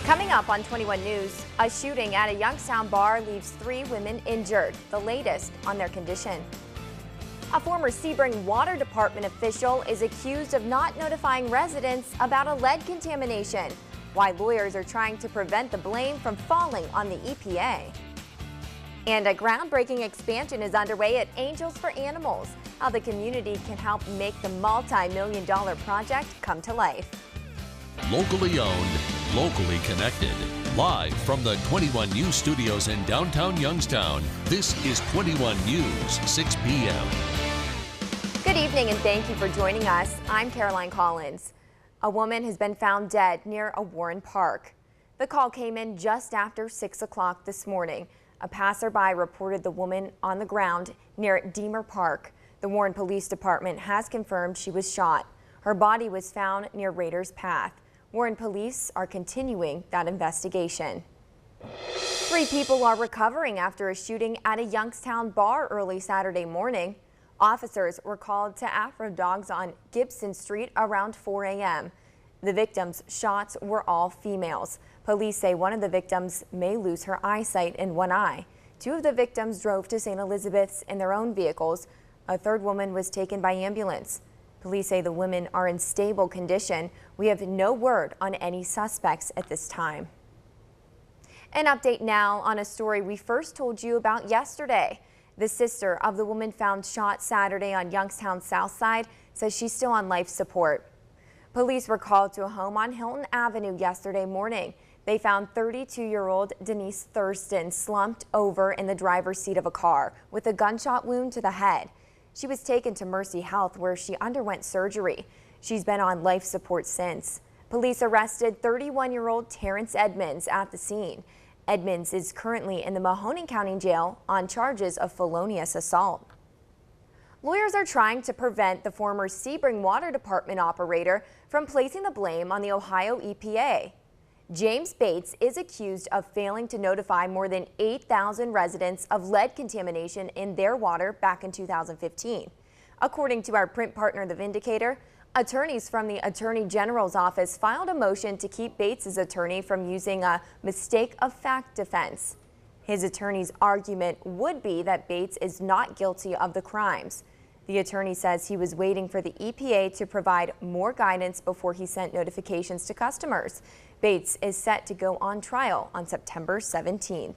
Coming up on 21 News, a shooting at a Youngstown bar leaves 3 women injured, the latest on their condition. A former Sebring Water Department official is accused of not notifying residents about a lead contamination, why lawyers are trying to prevent the blame from falling on the EPA. And a groundbreaking expansion is underway at Angels for Animals, how the community can help make the multi-million-dollar project come to life. Locally owned, locally connected. Live from the 21 News studios in downtown Youngstown, this is 21 News, 6 p.m. Good evening and thank you for joining us. I'm Caroline Collins. A woman has been found dead near a Warren Park. The call came in just after 6 o'clock this morning. A passerby reported the woman on the ground near Deemer Park. The Warren Police Department has confirmed she was shot. Her body was found near Raiders Path. Warren Police are continuing that investigation. 3 people are recovering after a shooting at a Youngstown bar early Saturday morning. Officers were called to Afro Dogs on Gibson Street around 4 a.m. The victims' shots were all females. Police say one of the victims may lose her eyesight in one eye. 2 of the victims drove to St. Elizabeth's in their own vehicles. A 3rd woman was taken by ambulance. Police say the women are in stable condition. We have no word on any suspects at this time. An update now on a story we first told you about yesterday. The sister of the woman found shot Saturday on Youngstown's south side says she's still on life support. Police were called to a home on Hilton Avenue yesterday morning. They found 32-year-old Denise Thurston slumped over in the driver's seat of a car with a gunshot wound to the head. She was taken to Mercy Health where she underwent surgery. She's been on life support since. Police arrested 31-year-old Terrence Edmonds at the scene. Edmonds is currently in the Mahoning County Jail on charges of felonious assault. Lawyers are trying to prevent the former Sebring Water Department operator from placing the blame on the Ohio EPA. James Bates is accused of failing to notify more than 8,000 residents of lead contamination in their water back in 2015. According to our print partner, The Vindicator, attorneys from the Attorney General's office filed a motion to keep Bates's attorney from using a mistake of fact defense. His attorney's argument would be that Bates is not guilty of the crimes. The attorney says he was waiting for the EPA to provide more guidance before he sent notifications to customers. Bates is set to go on trial on September 17th.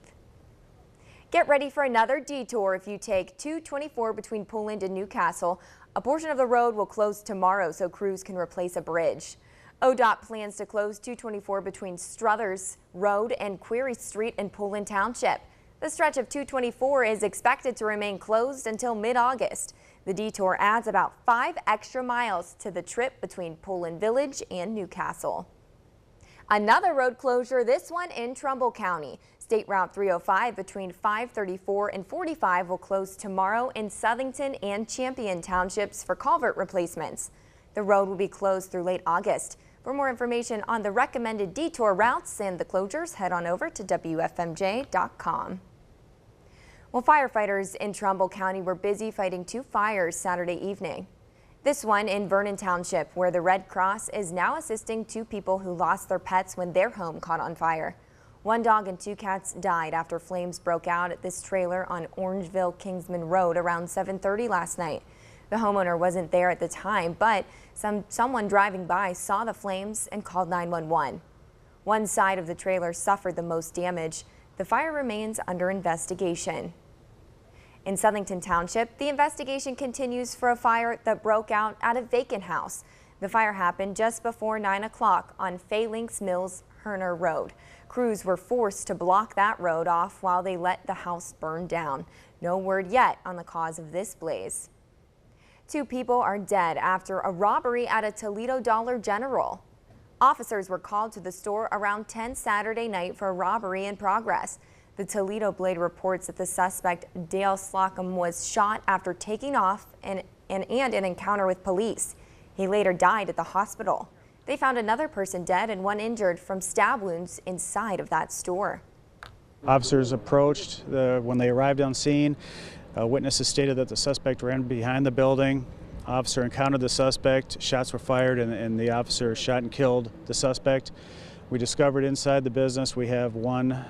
Get ready for another detour if you take 224 between Poland and Newcastle. A portion of the road will close tomorrow so crews can replace a bridge. ODOT plans to close 224 between Struthers Road and Query Street in Poland Township. The stretch of 224 is expected to remain closed until mid-August. The detour adds about 5 extra miles to the trip between Poland Village and Newcastle. Another road closure, this one in Trumbull County. State Route 305 between 534 and 45 will close tomorrow in Southington and Champion Townships for culvert replacements. The road will be closed through late August. For more information on the recommended detour routes and the closures, head on over to WFMJ.com. Well, firefighters in Trumbull County were busy fighting 2 fires Saturday evening. This one in Vernon Township, where the Red Cross is now assisting 2 people who lost their pets when their home caught on fire. 1 dog and 2 cats died after flames broke out at this trailer on Orangeville-Kingsman Road around 7:30 last night. The homeowner wasn't there at the time, but someone driving by saw the flames and called 911. One side of the trailer suffered the most damage. The fire remains under investigation. In Southington Township, the investigation continues for a fire that broke out at a vacant house. The fire happened just before 9 o'clock on Phalanx Mills Herner Road. Crews were forced to block that road off while they let the house burn down. No word yet on the cause of this blaze. 2 people are dead after a robbery at a Toledo Dollar General. Officers were called to the store around 10 Saturday night for a robbery in progress. The Toledo Blade reports that the suspect, Dale Slocum, was shot after taking off and an encounter with police. He later died at the hospital. They found another person dead and 1 injured from stab wounds inside of that store. Officers approached when they arrived on scene. Witnesses stated that the suspect ran behind the building. Officer encountered the suspect, shots were fired, and the officer shot and killed the suspect. We discovered inside the business we have one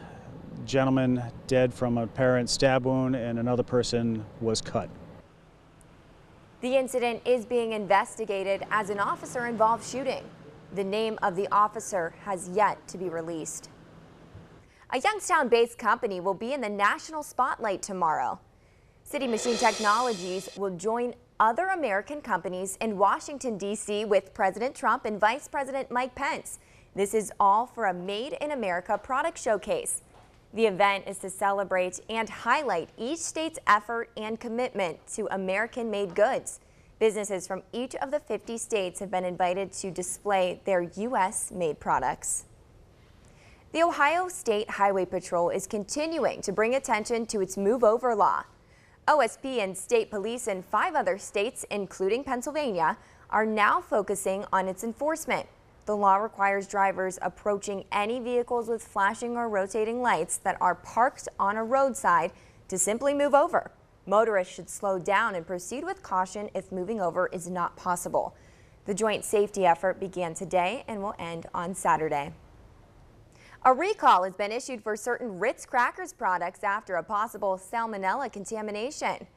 gentleman dead from a apparent stab wound and another person was cut. The incident is being investigated as an officer-involved shooting. The name of the officer has yet to be released. A Youngstown-based company will be in the national spotlight tomorrow. City Machine Technologies will join other American companies in Washington, D.C. with President Trump and Vice President Mike Pence. This is all for a Made in America product showcase. The event is to celebrate and highlight each state's effort and commitment to American-made goods. Businesses from each of the 50 states have been invited to display their U.S.-made products. The Ohio State Highway Patrol is continuing to bring attention to its move-over law. OSP and state police in 5 other states, including Pennsylvania, are now focusing on its enforcement. The law requires drivers approaching any vehicles with flashing or rotating lights that are parked on a roadside to simply move over. Motorists should slow down and proceed with caution if moving over is not possible. The joint safety effort began today and will end on Saturday. A recall has been issued for certain Ritz Crackers products after a possible salmonella contamination.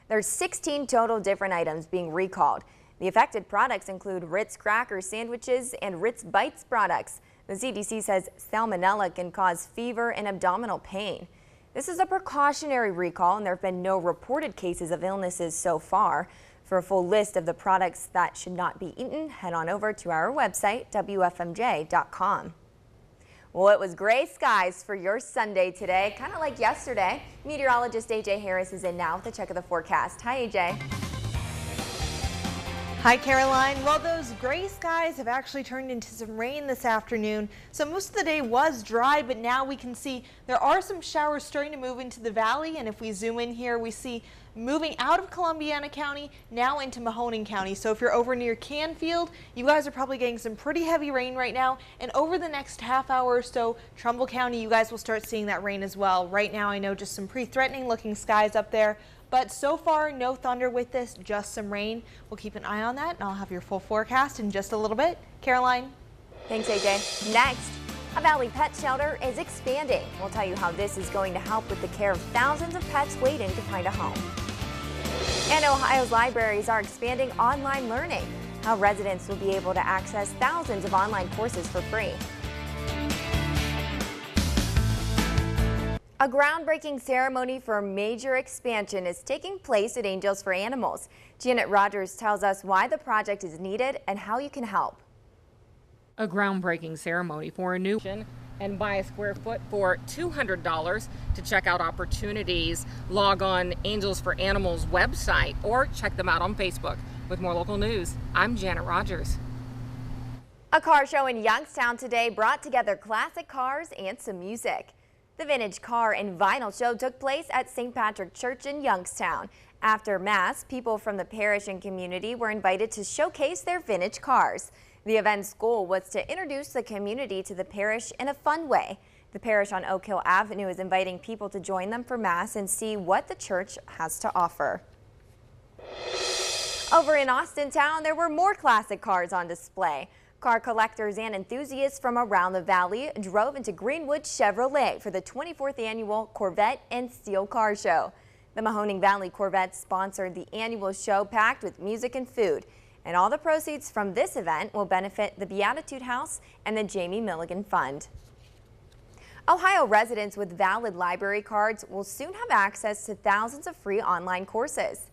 There's 16 total different items being recalled. The affected products include Ritz Crackers sandwiches and Ritz Bites products. The CDC says salmonella can cause fever and abdominal pain. This is a precautionary recall and there have been no reported cases of illnesses so far. For a full list of the products that should not be eaten, head on over to our website, WFMJ.com. Well, it was gray skies for your Sunday today, kind of like yesterday. Meteorologist AJ Harris is in now with a check of the forecast. Hi, AJ. Hi, Caroline. Well, those gray skies have actually turned into some rain this afternoon. So most of the day was dry, but now we can see there are some showers starting to move into the valley. And if we zoom in here, we see moving out of Columbiana County now into Mahoning County. So if you're over near Canfield, you guys are probably getting some pretty heavy rain right now. And over the next half hour or so, Trumbull County, you guys will start seeing that rain as well. Right now, I know just some pretty threatening looking skies up there. But so far, no thunder with this, just some rain. We'll keep an eye on that, and I'll have your full forecast in just a little bit. Caroline? Thanks, AJ. Next, a Valley pet shelter is expanding. We'll tell you how this is going to help with the care of thousands of pets waiting to find a home. And Ohio's libraries are expanding online learning. How residents will be able to access thousands of online courses for free. A groundbreaking ceremony for a major expansion is taking place at Angels for Animals. Janet Rogers tells us why the project is needed and how you can help. A groundbreaking ceremony for a new and buy a square foot for $200. To check out opportunities, log on Angels for Animals website or check them out on Facebook. With more local news, I'm Janet Rogers. A car show in Youngstown today brought together classic cars and some music. The Vintage Car and Vinyl Show took place at St. Patrick Church in Youngstown. After Mass, people from the parish and community were invited to showcase their vintage cars. The event's goal was to introduce the community to the parish in a fun way. The parish on Oak Hill Avenue is inviting people to join them for Mass and see what the church has to offer. Over in Austintown, there were more classic cars on display. Car collectors and enthusiasts from around the valley drove into Greenwood Chevrolet for the 24th annual Corvette and Steel Car Show. The Mahoning Valley Corvette sponsored the annual show packed with music and food. And all the proceeds from this event will benefit the Beatitude House and the Jamie Milligan Fund. Ohio residents with valid library cards will soon have access to thousands of free online courses.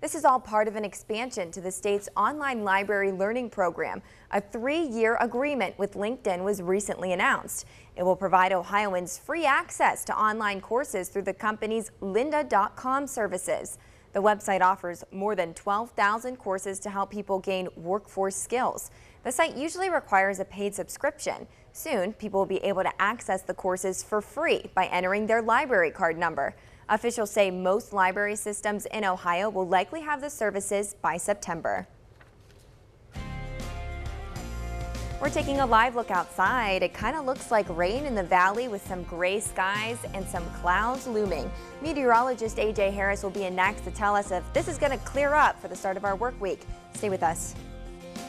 This is all part of an expansion to the state's online library learning program. A 3-year agreement with LinkedIn was recently announced. It will provide Ohioans free access to online courses through the company's lynda.com services. The website offers more than 12,000 courses to help people gain workforce skills. The site usually requires a paid subscription. Soon, people will be able to access the courses for free by entering their library card number. Officials say most library systems in Ohio will likely have the services by September. We're taking a live look outside. It kind of looks like rain in the valley with some gray skies and some clouds looming. Meteorologist AJ Harris will be in next to tell us if this is going to clear up for the start of our work week. Stay with us.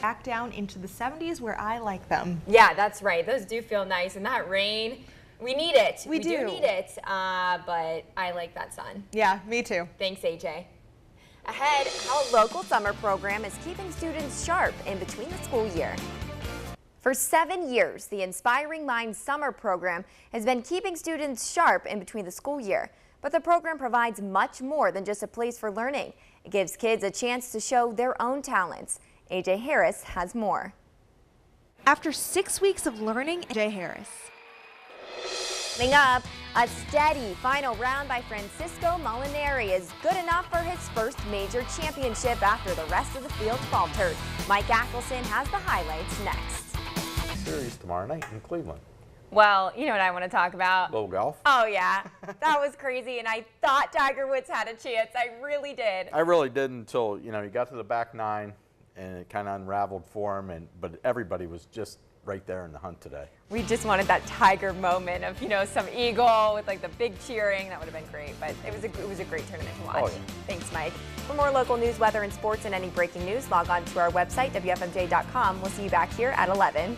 Back down into the 70s where I like them. Yeah, that's right. Those do feel nice. And that rain, we need it. We do need it, but I like that sun. Yeah, me too. Thanks, AJ. Ahead, how a local summer program is keeping students sharp in between the school year. For 7 years, the Inspiring Minds summer program has been keeping students sharp in between the school year. But the program provides much more than just a place for learning. It gives kids a chance to show their own talents. AJ Harris has more. After 6 weeks of learning, AJ Harris. Coming up, a steady final round by Francisco Molinari is good enough for his first major championship after the rest of the field faltered. Mike Ackelson has the highlights next. Series tomorrow night in Cleveland. Well, you know what I want to talk about. Little golf. Oh, yeah. That was crazy, and I thought Tiger Woods had a chance. I really did. I really did until, he got to the back nine, and it kind of unraveled for him, but everybody was just right there in the hunt today. We just wanted that Tiger moment of, some eagle with like the big cheering. That would have been great, but it was a great tournament to watch. Oh, yeah. Thanks, Mike. For more local news, weather, and sports and any breaking news, log on to our website, WFMJ.com. We'll see you back here at 11.